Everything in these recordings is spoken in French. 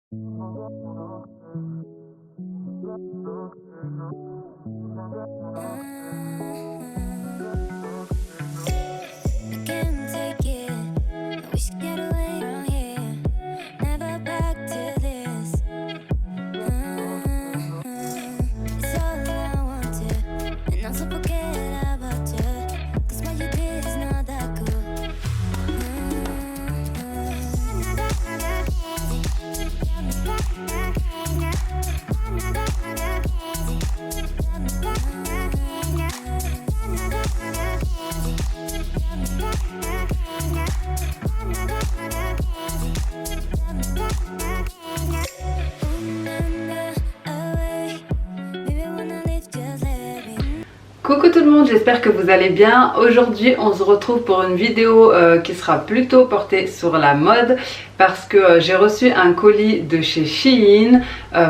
Can't take it. We should get away from here. Never back to this. It's all I wanted, and I'm so forget about you. 'Cause what you did is not that cool. Coucou tout le monde, j'espère que vous allez bien. Aujourd'hui on se retrouve pour une vidéo qui sera plutôt portée sur la mode parce que j'ai reçu un colis de chez Shein.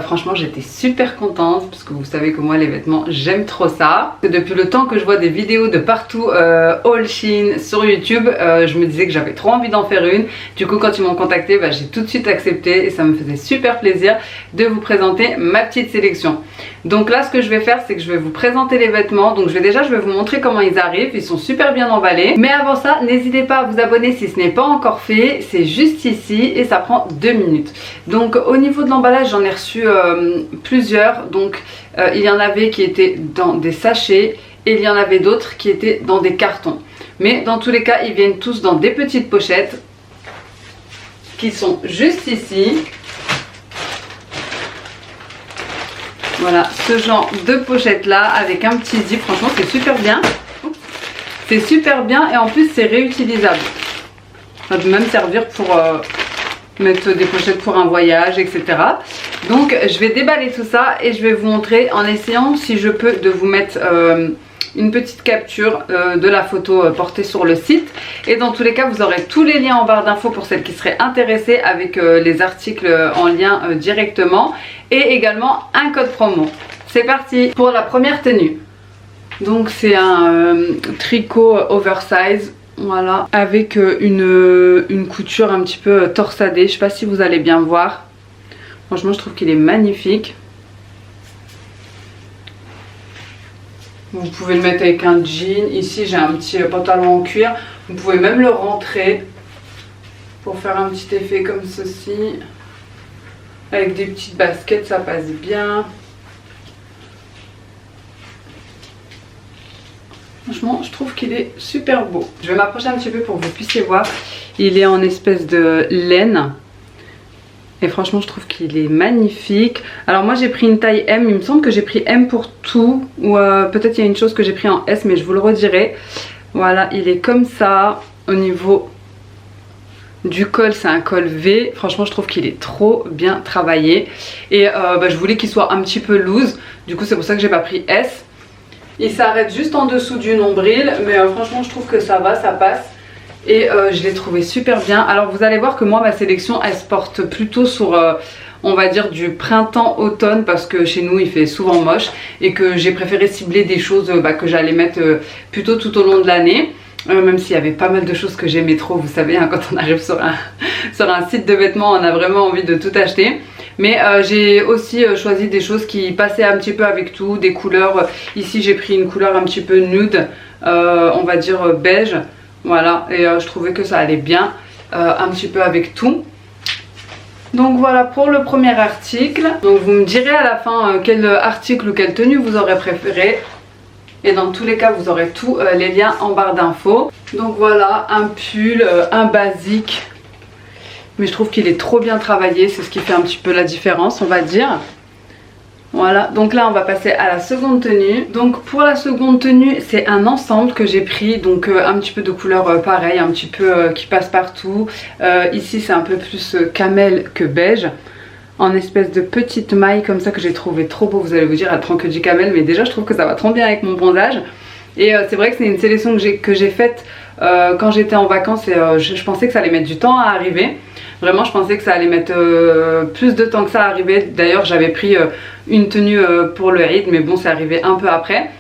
Franchement j'étais super contente parce que vous savez que moi les vêtements j'aime trop ça. Depuis le temps que je vois des vidéos de partout all Shein sur YouTube, je me disais que j'avais trop envie d'en faire une. Du coup quand ils m'ont contacté, j'ai tout de suite accepté et ça me faisait super plaisir de vous présenter ma petite sélection. Donc là ce que je vais faire c'est que je vais vous présenter les vêtements. Donc je vais vous montrer comment ils arrivent, ils sont super bien emballés. Mais avant ça, n'hésitez pas à vous abonner si ce n'est pas encore fait, c'est juste ici et ça prend 2 minutes. Donc au niveau de l'emballage, j'en ai reçu plusieurs. Donc il y en avait qui étaient dans des sachets et il y en avait d'autres qui étaient dans des cartons. Mais dans tous les cas, ils viennent tous dans des petites pochettes qui sont juste ici. Voilà, ce genre de pochette là avec un petit zip, franchement c'est super bien. C'est super bien et en plus c'est réutilisable. Ça peut même servir pour mettre des pochettes pour un voyage, etc. Donc je vais déballer tout ça et je vais vous montrer en essayant si je peux de vous mettre une petite capture de la photo portée sur le site. Et dans tous les cas vous aurez tous les liens en barre d'infos pour celles qui seraient intéressées avec les articles en lien directement. Et également un code promo. C'est parti pour la première tenue. Donc c'est un tricot oversize. Voilà, avec une couture un petit peu torsadée. Je sais pas si vous allez bien voir. Franchement je trouve qu'il est magnifique. Vous pouvez le mettre avec un jean. Ici j'ai un petit pantalon en cuir. Vous pouvez même le rentrer pour faire un petit effet comme ceci. Avec des petites baskets, ça passe bien. Franchement, je trouve qu'il est super beau. Je vais m'approcher un petit peu pour que vous puissiez voir. Il est en espèce de laine. Et franchement, je trouve qu'il est magnifique. Alors moi, j'ai pris une taille M. Il me semble que j'ai pris M pour tout. Ou peut-être il y a une chose que j'ai pris en S, mais je vous le redirai. Voilà, il est comme ça. Au niveau du col, c'est un col V. Franchement je trouve qu'il est trop bien travaillé. Et je voulais qu'il soit un petit peu loose. Du coup c'est pour ça que j'ai pas pris S. Il s'arrête juste en dessous du nombril. Mais franchement je trouve que ça va, ça passe. Et je l'ai trouvé super bien. Alors vous allez voir que moi ma sélection elle se porte plutôt sur on va dire du printemps-automne. Parce que chez nous il fait souvent moche. Et que j'ai préféré cibler des choses que j'allais mettre plutôt tout au long de l'année. Même s'il y avait pas mal de choses que j'aimais trop, vous savez, quand on arrive sur un site de vêtements, on a vraiment envie de tout acheter. Mais j'ai aussi choisi des choses qui passaient un petit peu avec tout, des couleurs. Ici j'ai pris une couleur un petit peu nude, on va dire beige. Voilà, et je trouvais que ça allait bien un petit peu avec tout. Donc voilà pour le premier article. Donc vous me direz à la fin quel article ou quelle tenue vous aurez préféré. Et dans tous les cas vous aurez tous les liens en barre d'infos. Donc voilà un pull, un basique. Mais je trouve qu'il est trop bien travaillé. C'est ce qui fait un petit peu la différence on va dire. Voilà, donc là on va passer à la seconde tenue. Donc pour la seconde tenue c'est un ensemble que j'ai pris. Donc un petit peu de couleur pareil, un petit peu qui passe partout. Ici c'est un peu plus camel que beige. En espèce de petite maille comme ça que j'ai trouvé trop beau. Vous allez vous dire elle prend que du camel, mais déjà je trouve que ça va trop bien avec mon bronzage. Et c'est vrai que c'est une sélection que j'ai faite quand j'étais en vacances et je pensais que ça allait mettre du temps à arriver. Vraiment je pensais que ça allait mettre plus de temps que ça à arriver. D'ailleurs j'avais pris une tenue pour le Eid, mais bon c'est arrivé un peu après.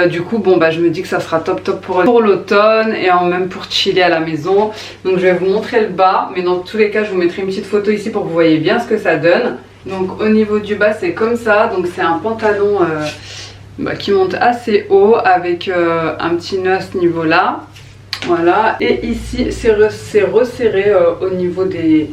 Du coup bon bah je me dis que ça sera top pour l'automne et même pour chiller à la maison. Donc je vais vous montrer le bas, mais dans tous les cas je vous mettrai une petite photo ici pour que vous voyez bien ce que ça donne. Donc au niveau du bas c'est comme ça, donc c'est un pantalon qui monte assez haut avec un petit nœud à ce niveau là. Voilà, et ici c'est resserré au niveau des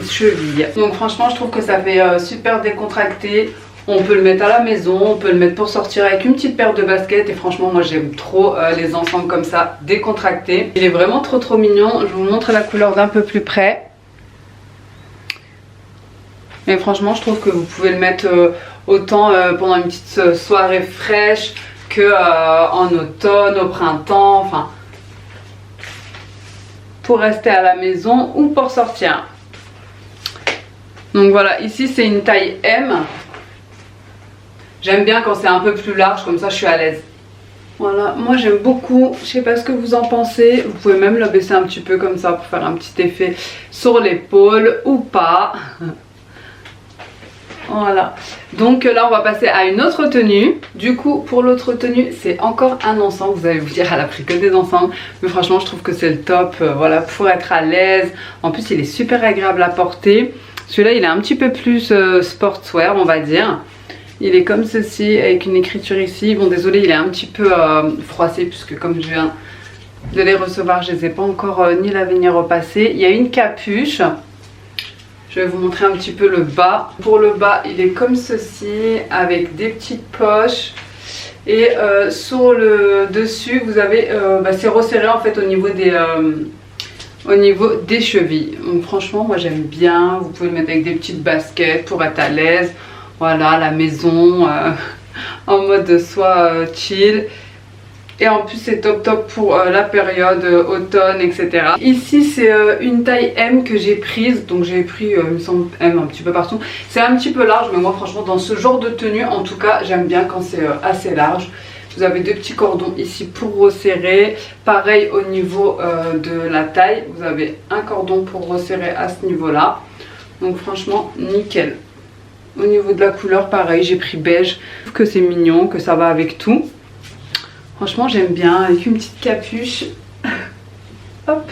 chevilles. Donc franchement je trouve que ça fait super décontracté. On peut le mettre à la maison, on peut le mettre pour sortir avec une petite paire de baskets. Et franchement moi j'aime trop les ensembles comme ça, décontractés. Il est vraiment trop mignon. Je vous montre la couleur d'un peu plus près. Et franchement je trouve que vous pouvez le mettre autant pendant une petite soirée fraîche que en automne, au printemps, enfin pour rester à la maison ou pour sortir. Donc voilà, ici c'est une taille M. J'aime bien quand c'est un peu plus large, comme ça je suis à l'aise. Voilà, moi j'aime beaucoup, je sais pas ce que vous en pensez. Vous pouvez même la baisser un petit peu comme ça pour faire un petit effet sur l'épaule ou pas. Voilà, donc là on va passer à une autre tenue. Du coup pour l'autre tenue c'est encore un ensemble. Vous allez vous dire elle a pris que des ensembles, mais franchement je trouve que c'est le top, voilà, pour être à l'aise. En plus il est super agréable à porter. Celui-là il est un petit peu plus sportswear on va dire. Il est comme ceci avec une écriture ici. Bon désolé il est un petit peu froissé puisque comme je viens de les recevoir je les ai pas encore ni lavé ni repassés. Il y a une capuche. Je vais vous montrer un petit peu le bas. Pour le bas, il est comme ceci, avec des petites poches. Et sur le dessus, vous avez, c'est resserré en fait au niveau des chevilles. Donc franchement, moi j'aime bien. Vous pouvez le mettre avec des petites baskets pour être à l'aise. Voilà, à la maison, en mode soit chill. Et en plus c'est top pour la période automne etc. Ici c'est une taille M que j'ai prise. Donc j'ai pris il me semble M un petit peu partout. C'est un petit peu large mais moi franchement dans ce genre de tenue en tout cas j'aime bien quand c'est assez large. Vous avez deux petits cordons ici pour resserrer. Pareil au niveau de la taille. Vous avez un cordon pour resserrer à ce niveau là. Donc franchement nickel. Au niveau de la couleur pareil j'ai pris beige. Je trouve que c'est mignon, que ça va avec tout. Franchement j'aime bien, avec une petite capuche. Hop.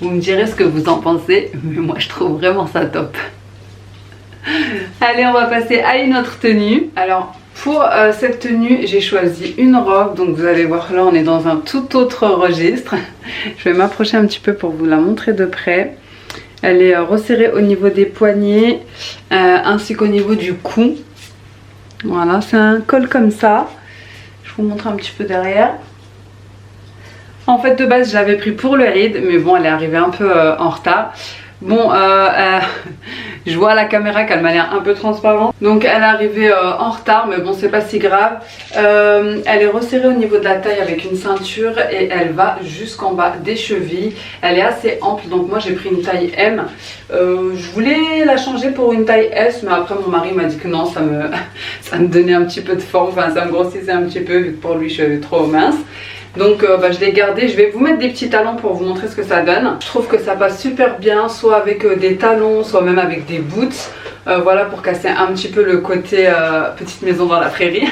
Vous me direz ce que vous en pensez, mais moi je trouve vraiment ça top. Allez on va passer à une autre tenue. Alors pour cette tenue j'ai choisi une robe. Donc vous allez voir là on est dans un tout autre registre. Je vais m'approcher un petit peu pour vous la montrer de près. Elle est resserrée au niveau des poignets ainsi qu'au niveau du cou. Voilà, c'est un col comme ça. Je vous montre un petit peu derrière. En fait de base je l'avais pris pour le Eid, mais bon elle est arrivée un peu en retard. Bon je vois à la caméra qu'elle m'a l'air un peu transparente. Donc elle est arrivée en retard, mais bon c'est pas si grave. Elle est resserrée au niveau de la taille avec une ceinture et elle va jusqu'en bas des chevilles. Elle est assez ample, donc moi j'ai pris une taille M. Je voulais la changer pour une taille S, mais après mon mari m'a dit que non, ça me donnait un petit peu de forme, enfin ça me grossissait un petit peu vu que pour lui je suis trop mince. Donc je l'ai gardé. Je vais vous mettre des petits talons pour vous montrer ce que ça donne. Je trouve que ça passe super bien, soit avec des talons, soit même avec des boots. Voilà, pour casser un petit peu le côté petite maison dans la prairie.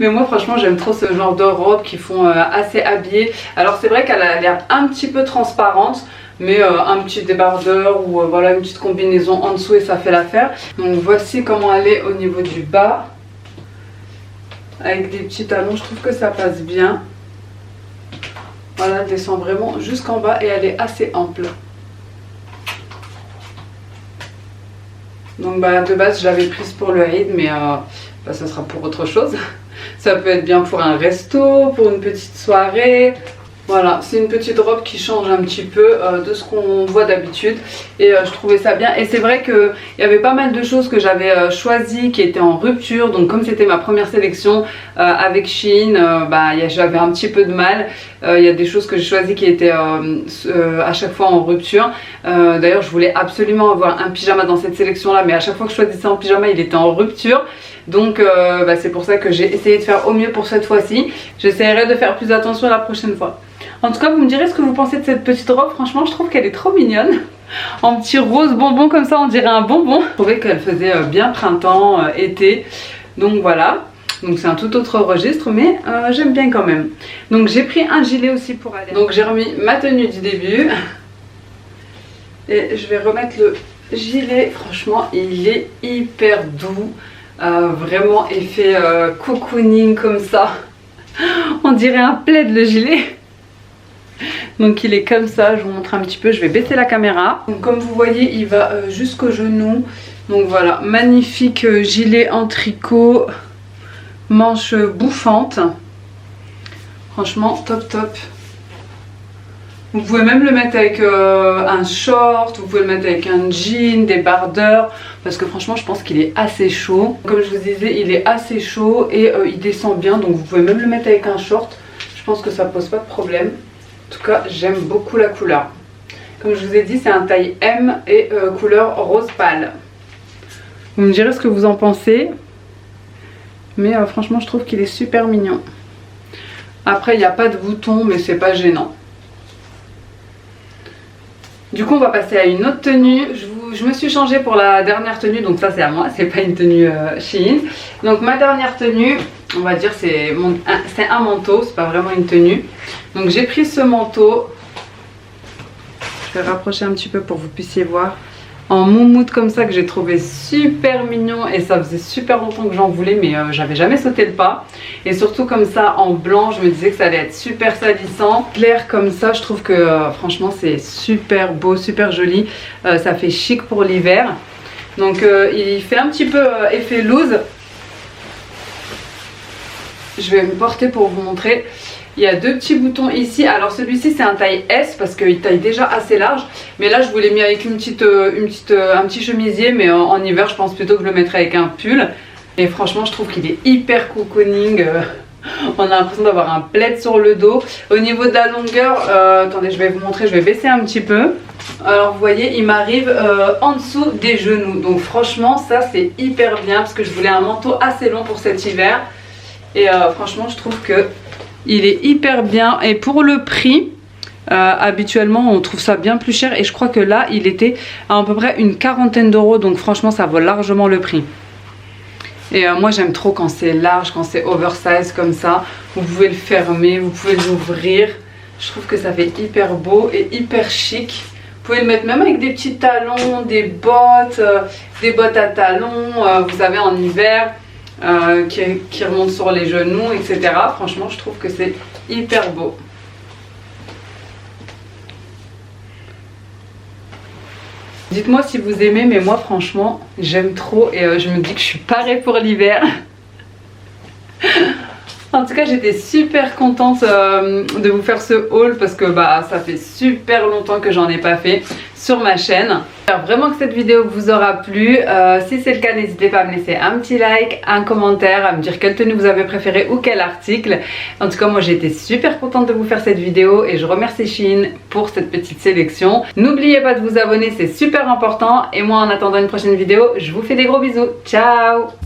Mais moi franchement j'aime trop ce genre de robes qui font assez habillées. Alors c'est vrai qu'elle a l'air un petit peu transparente, mais un petit débardeur ou voilà une petite combinaison en dessous et ça fait l'affaire. Donc voici comment elle est au niveau du bas. Avec des petits talons, je trouve que ça passe bien. Voilà, elle descend vraiment jusqu'en bas et elle est assez ample. Donc de base je l'avais prise pour le Eid, mais ça sera pour autre chose. Ça peut être bien pour un resto, pour une petite soirée. Voilà, c'est une petite robe qui change un petit peu de ce qu'on voit d'habitude. Et je trouvais ça bien. Et c'est vrai qu'il y avait pas mal de choses que j'avais choisies qui étaient en rupture. Donc comme c'était ma première sélection avec Shein, j'avais un petit peu de mal. Il y a des choses que j'ai choisies qui étaient à chaque fois en rupture. D'ailleurs je voulais absolument avoir un pyjama dans cette sélection là, mais à chaque fois que je choisissais un pyjama il était en rupture. Donc c'est pour ça que j'ai essayé de faire au mieux pour cette fois-ci. J'essaierai de faire plus attention la prochaine fois. En tout cas, vous me direz ce que vous pensez de cette petite robe. Franchement, je trouve qu'elle est trop mignonne. En petit rose bonbon comme ça, on dirait un bonbon. Je trouvais qu'elle faisait bien printemps, été. Donc voilà. Donc c'est un tout autre registre, mais j'aime bien quand même. Donc j'ai pris un gilet aussi pour aller. Donc j'ai remis ma tenue du début. Et je vais remettre le gilet. Franchement, il est hyper doux. Vraiment effet cocooning comme ça. On dirait un plaid le gilet. Donc il est comme ça, je vous montre un petit peu, je vais baisser la caméra. Donc comme vous voyez, il va jusqu'au genou. Donc voilà, magnifique gilet en tricot, manche bouffante. Franchement top top. Vous pouvez même le mettre avec un short, vous pouvez le mettre avec un jean, des bardeurs, parce que franchement je pense qu'il est assez chaud. Comme je vous disais, il est assez chaud et il descend bien, donc vous pouvez même le mettre avec un short. Je pense que ça pose pas de problème. En tout cas, j'aime beaucoup la couleur. Comme je vous ai dit, c'est un taille M et couleur rose pâle. Vous me direz ce que vous en pensez. Mais franchement, je trouve qu'il est super mignon. Après, il n'y a pas de boutons, mais c'est pas gênant. Du coup, on va passer à une autre tenue. Je me suis changée pour la dernière tenue, donc ça c'est à moi, c'est pas une tenue Shein. Donc ma dernière tenue, on va dire c'est un manteau, c'est pas vraiment une tenue. Donc j'ai pris ce manteau. Je vais rapprocher un petit peu pour que vous puissiez voir. En moumoute comme ça, que j'ai trouvé super mignon et ça faisait super longtemps que j'en voulais, mais j'avais jamais sauté le pas. Et surtout comme ça en blanc, je me disais que ça allait être super salissant. Clair comme ça, je trouve que franchement c'est super beau, super joli. Ça fait chic pour l'hiver. Donc il fait un petit peu effet loose. Je vais me porter pour vous montrer. Il y a deux petits boutons ici. Alors celui-ci c'est un taille S parce qu'il taille déjà assez large. Mais là je vous l'ai mis avec un petit chemisier. Mais en hiver je pense plutôt que je le mettrai avec un pull. Et franchement je trouve qu'il est hyper cocooning. On a l'impression d'avoir un plaid sur le dos. Au niveau de la longueur, attendez je vais vous montrer, je vais baisser un petit peu. Alors vous voyez il m'arrive en dessous des genoux. Donc franchement ça c'est hyper bien parce que je voulais un manteau assez long pour cet hiver. Et franchement je trouve que il est hyper bien et pour le prix habituellement on trouve ça bien plus cher et je crois que là il était à peu près une quarantaine d'euros, donc franchement ça vaut largement le prix. Et moi j'aime trop quand c'est large, quand c'est oversize comme ça. Vous pouvez le fermer, vous pouvez l'ouvrir. Je trouve que ça fait hyper beau et hyper chic. Vous pouvez le mettre même avec des petits talons, des bottes à talons, vous savez en hiver. Qui remonte sur les genoux, etc. Franchement, je trouve que c'est hyper beau. Dites-moi si vous aimez, mais moi, franchement, j'aime trop et je me dis que je suis parée pour l'hiver. En tout cas, j'étais super contente de vous faire ce haul parce que ça fait super longtemps que j'en ai pas fait sur ma chaîne. J'espère vraiment que cette vidéo vous aura plu. Si c'est le cas, n'hésitez pas à me laisser un petit like, un commentaire, à me dire quelle tenue vous avez préférée ou quel article. En tout cas, moi j'ai été super contente de vous faire cette vidéo et je remercie Shein pour cette petite sélection. N'oubliez pas de vous abonner, c'est super important. Et moi, en attendant une prochaine vidéo, je vous fais des gros bisous. Ciao!